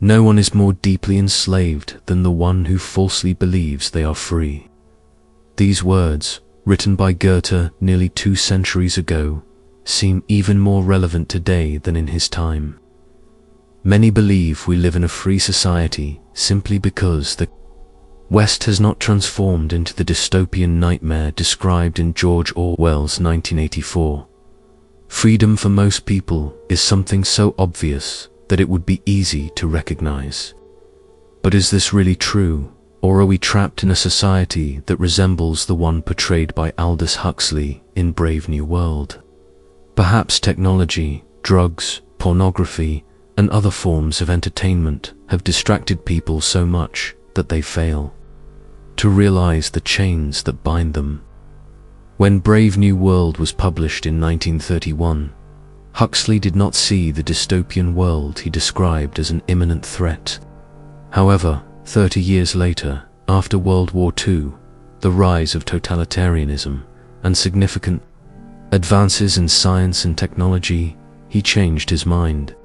No one is more deeply enslaved than the one who falsely believes they are free. These words, written by Goethe nearly 2 centuries ago, seem even more relevant today than in his time. Many believe we live in a free society simply because the West has not transformed into the dystopian nightmare described in George Orwell's 1984. Freedom for most people is something so obvious that it would be easy to recognize. But is this really true, or are we trapped in a society that resembles the one portrayed by Aldous Huxley in Brave New World? Perhaps technology, drugs, pornography, and other forms of entertainment have distracted people so much that they fail to realize the chains that bind them. When Brave New World was published in 1931, Huxley did not see the dystopian world he described as an imminent threat. However, 30 years later, after World War II, the rise of totalitarianism, and significant advances in science and technology, he changed his mind.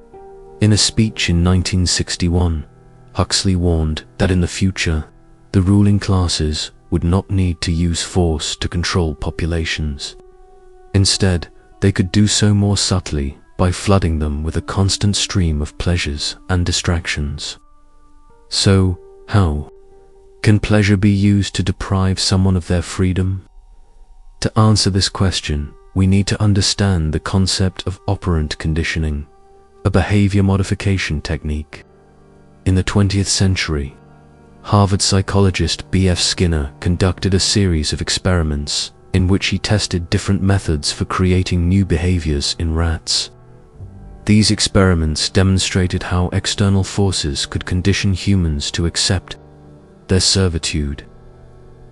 In a speech in 1961, Huxley warned that in the future, the ruling classes would not need to use force to control populations. Instead, they could do so more subtly by flooding them with a constant stream of pleasures and distractions. So, how can pleasure be used to deprive someone of their freedom? To answer this question, we need to understand the concept of operant conditioning, a behavior modification technique. In the 20th century, Harvard psychologist B.F. Skinner conducted a series of experiments in which he tested different methods for creating new behaviors in rats. These experiments demonstrated how external forces could condition humans to accept their servitude.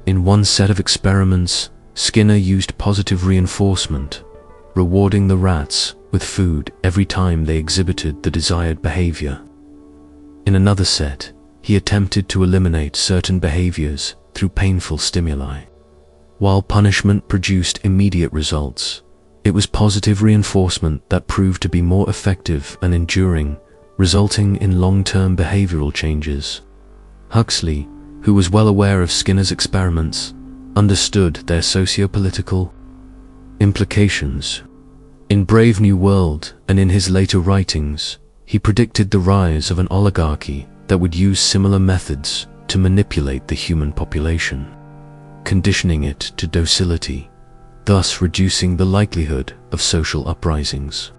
In one set of experiments, Skinner used positive reinforcement, rewarding the rats with food every time they exhibited the desired behavior. In another set, he attempted to eliminate certain behaviors through painful stimuli. While punishment produced immediate results, it was positive reinforcement that proved to be more effective and enduring, resulting in long-term behavioral changes. Huxley, who was well aware of Skinner's experiments, understood their socio-political implications. In Brave New World and in his later writings, he predicted the rise of an oligarchy that would use similar methods to manipulate the human population, conditioning it to docility, thus reducing the likelihood of social uprisings.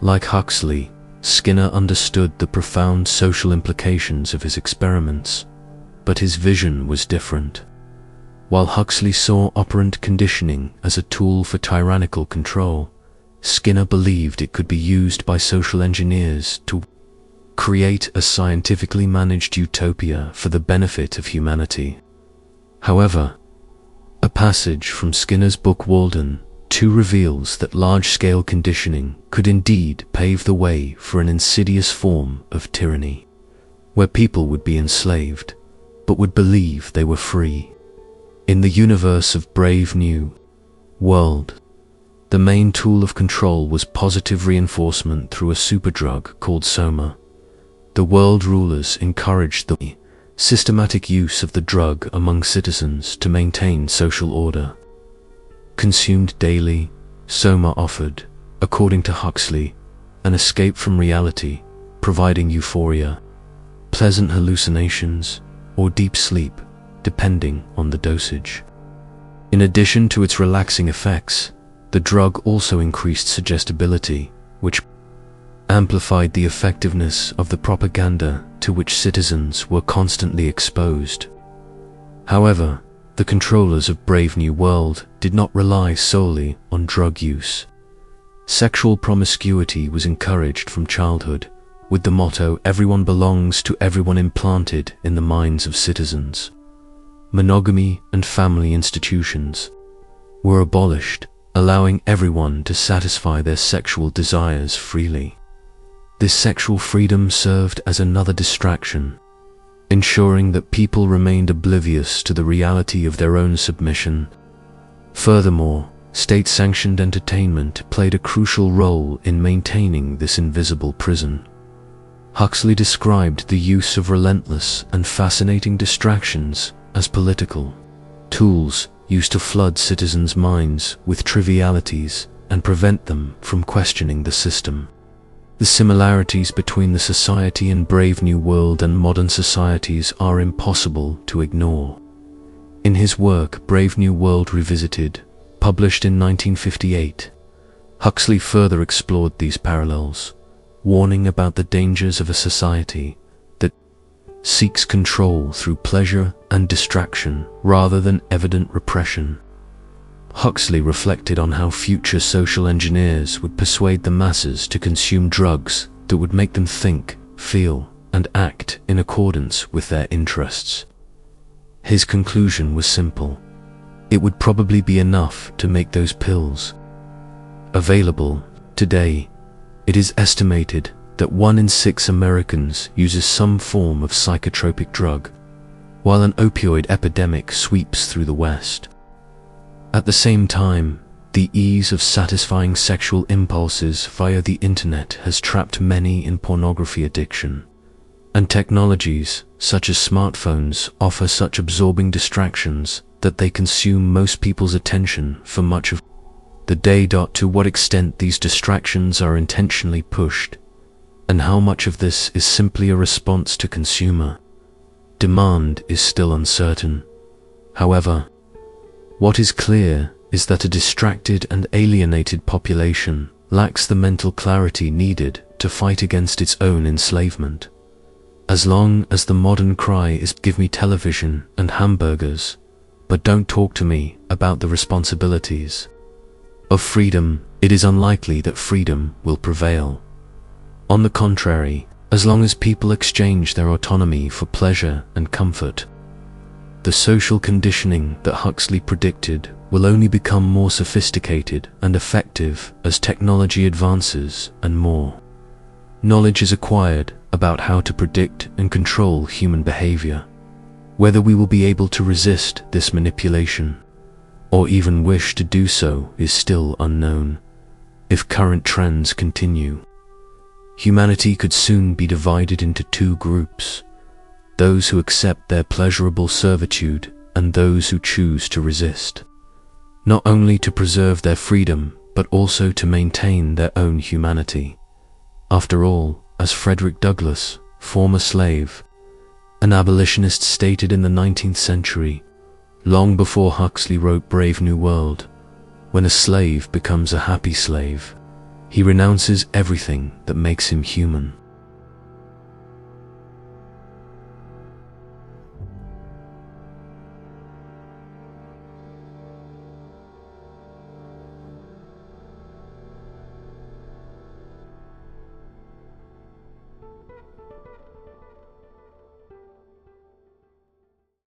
Like Huxley, Skinner understood the profound social implications of his experiments, but his vision was different. While Huxley saw operant conditioning as a tool for tyrannical control, Skinner believed it could be used by social engineers to create a scientifically managed utopia for the benefit of humanity. However, a passage from Skinner's book Walden 2 reveals that large-scale conditioning could indeed pave the way for an insidious form of tyranny, where people would be enslaved, but would believe they were free. In the universe of Brave New World, the main tool of control was positive reinforcement through a superdrug called soma. The world rulers encouraged the systematic use of the drug among citizens to maintain social order. Consumed daily, soma offered, according to Huxley, an escape from reality, providing euphoria, pleasant hallucinations, or deep sleep, depending on the dosage. In addition to its relaxing effects, the drug also increased suggestibility, which amplified the effectiveness of the propaganda to which citizens were constantly exposed. However, the controllers of Brave New World did not rely solely on drug use. Sexual promiscuity was encouraged from childhood, with the motto "everyone belongs to everyone" implanted in the minds of citizens. Monogamy and family institutions were abolished, allowing everyone to satisfy their sexual desires freely. This sexual freedom served as another distraction, ensuring that people remained oblivious to the reality of their own submission. Furthermore, state-sanctioned entertainment played a crucial role in maintaining this invisible prison. Huxley described the use of relentless and fascinating distractions as political tools used to flood citizens' minds with trivialities and prevent them from questioning the system. The similarities between the society in Brave New World and modern societies are impossible to ignore. In his work Brave New World Revisited, published in 1958, Huxley further explored these parallels, warning about the dangers of a society that seeks control through pleasure and distraction rather than evident repression. Huxley reflected on how future social engineers would persuade the masses to consume drugs that would make them think, feel, and act in accordance with their interests. His conclusion was simple. It would probably be enough to make those pills available. Today, it is estimated that 1 in 6 Americans uses some form of psychotropic drug, while an opioid epidemic sweeps through the West. At the same time, the ease of satisfying sexual impulses via the internet has trapped many in pornography addiction, and technologies such as smartphones offer such absorbing distractions that they consume most people's attention for much of the day. To what extent these distractions are intentionally pushed, and how much of this is simply a response to consumer demand is still uncertain. However, what is clear is that a distracted and alienated population lacks the mental clarity needed to fight against its own enslavement. As long as the modern cry is "give me television and hamburgers, but don't talk to me about the responsibilities of freedom," it is unlikely that freedom will prevail. On the contrary, as long as people exchange their autonomy for pleasure and comfort, the social conditioning that Huxley predicted will only become more sophisticated and effective as technology advances and more knowledge is acquired about how to predict and control human behavior. Whether we will be able to resist this manipulation, or even wish to do so, is still unknown. If current trends continue, humanity could soon be divided into 2 groups: those who accept their pleasurable servitude and those who choose to resist, not only to preserve their freedom but also to maintain their own humanity. After all, as Frederick Douglass, former slave, an abolitionist, stated in the 19th century, long before Huxley wrote Brave New World, when a slave becomes a happy slave, he renounces everything that makes him human.